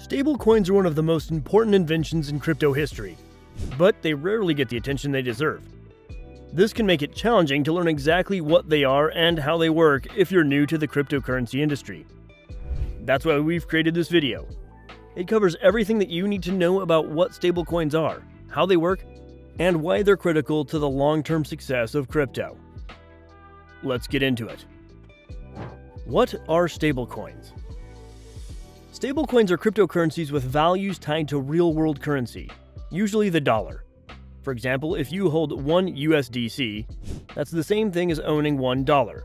Stablecoins are one of the most important inventions in crypto history, but they rarely get the attention they deserve. This can make it challenging to learn exactly what they are and how they work if you're new to the cryptocurrency industry. That's why we've created this video. It covers everything that you need to know about what stablecoins are, how they work, and why they're critical to the long-term success of crypto. Let's get into it. What are stablecoins? Stablecoins are cryptocurrencies with values tied to real-world currency, usually the dollar. For example, if you hold one USDC, that's the same thing as owning $1.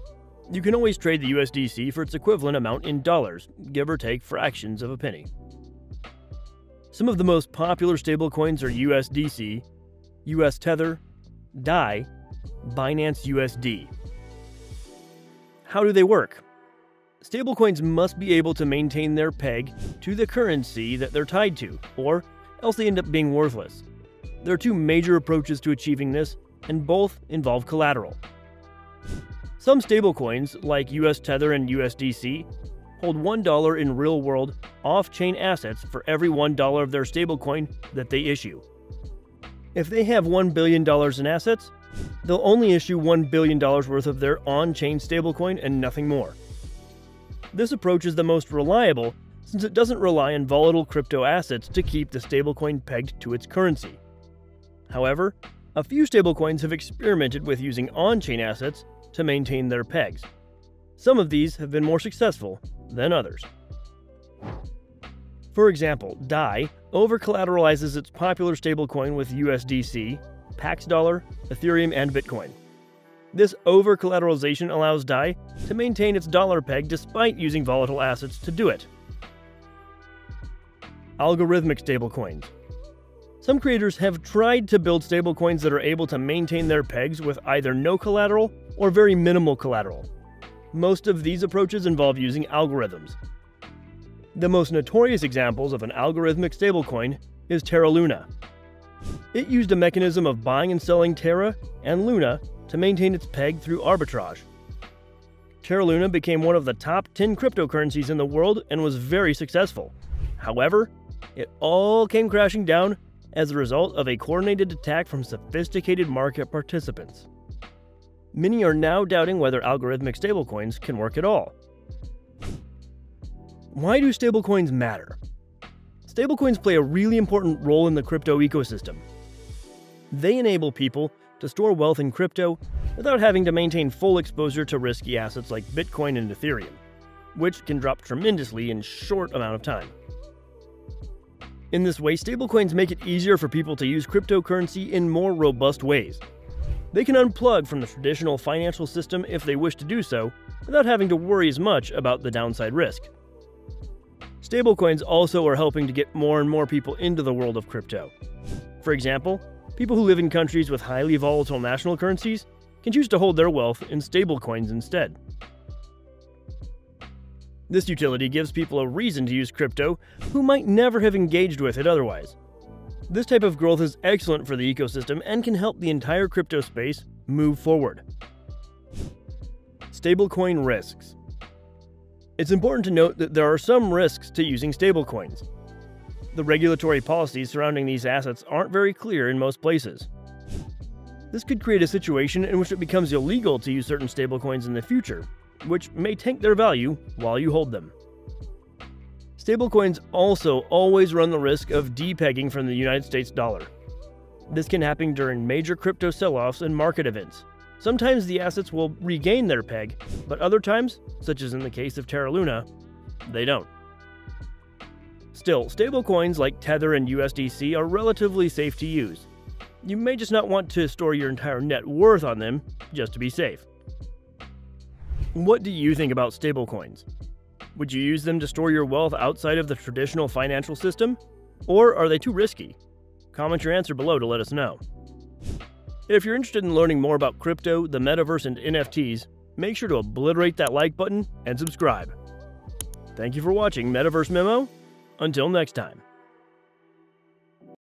You can always trade the USDC for its equivalent amount in dollars, give or take fractions of a penny. Some of the most popular stablecoins are USDC, US Tether, DAI, Binance USD. How do they work? Stablecoins must be able to maintain their peg to the currency that they're tied to, or else they end up being worthless. There are two major approaches to achieving this, and both involve collateral. Some stablecoins, like US Tether and USDC, hold $1 in real-world, off-chain assets for every $1 of their stablecoin that they issue. If they have $1 billion in assets, they'll only issue $1 billion worth of their on-chain stablecoin and nothing more. This approach is the most reliable since it doesn't rely on volatile crypto assets to keep the stablecoin pegged to its currency. However, a few stablecoins have experimented with using on-chain assets to maintain their pegs. Some of these have been more successful than others. For example, DAI over-collateralizes its popular stablecoin with USDC, Pax Dollar, Ethereum, and Bitcoin. This over-collateralization allows DAI to maintain its dollar peg despite using volatile assets to do it. Algorithmic stablecoins. Some creators have tried to build stablecoins that are able to maintain their pegs with either no collateral or very minimal collateral. Most of these approaches involve using algorithms. The most notorious examples of an algorithmic stablecoin is Terra Luna. It used a mechanism of buying and selling Terra and Luna to maintain its peg through arbitrage. Terra Luna became one of the top 10 cryptocurrencies in the world and was very successful. However, it all came crashing down as a result of a coordinated attack from sophisticated market participants. Many are now doubting whether algorithmic stablecoins can work at all. Why do stablecoins matter? Stablecoins play a really important role in the crypto ecosystem. They enable people to store wealth in crypto without having to maintain full exposure to risky assets like Bitcoin and Ethereum, which can drop tremendously in a short amount of time. In this way, stablecoins make it easier for people to use cryptocurrency in more robust ways. They can unplug from the traditional financial system if they wish to do so, without having to worry as much about the downside risk. Stablecoins also are helping to get more and more people into the world of crypto. For example, people who live in countries with highly volatile national currencies can choose to hold their wealth in stablecoins instead. This utility gives people a reason to use crypto who might never have engaged with it otherwise. This type of growth is excellent for the ecosystem and can help the entire crypto space move forward. Stablecoin risks. It's important to note that there are some risks to using stablecoins. The regulatory policies surrounding these assets aren't very clear in most places. This could create a situation in which it becomes illegal to use certain stablecoins in the future, which may tank their value while you hold them. Stablecoins also always run the risk of depegging from the United States dollar. This can happen during major crypto sell-offs and market events. Sometimes the assets will regain their peg, but other times, such as in the case of Terra Luna, they don't. Still, stablecoins like Tether and USDC are relatively safe to use. You may just not want to store your entire net worth on them just to be safe. What do you think about stablecoins? Would you use them to store your wealth outside of the traditional financial system? Or are they too risky? Comment your answer below to let us know. If you're interested in learning more about crypto, the metaverse, and NFTs, make sure to obliterate that like button and subscribe. Thank you for watching Metaverse Memo. Until next time.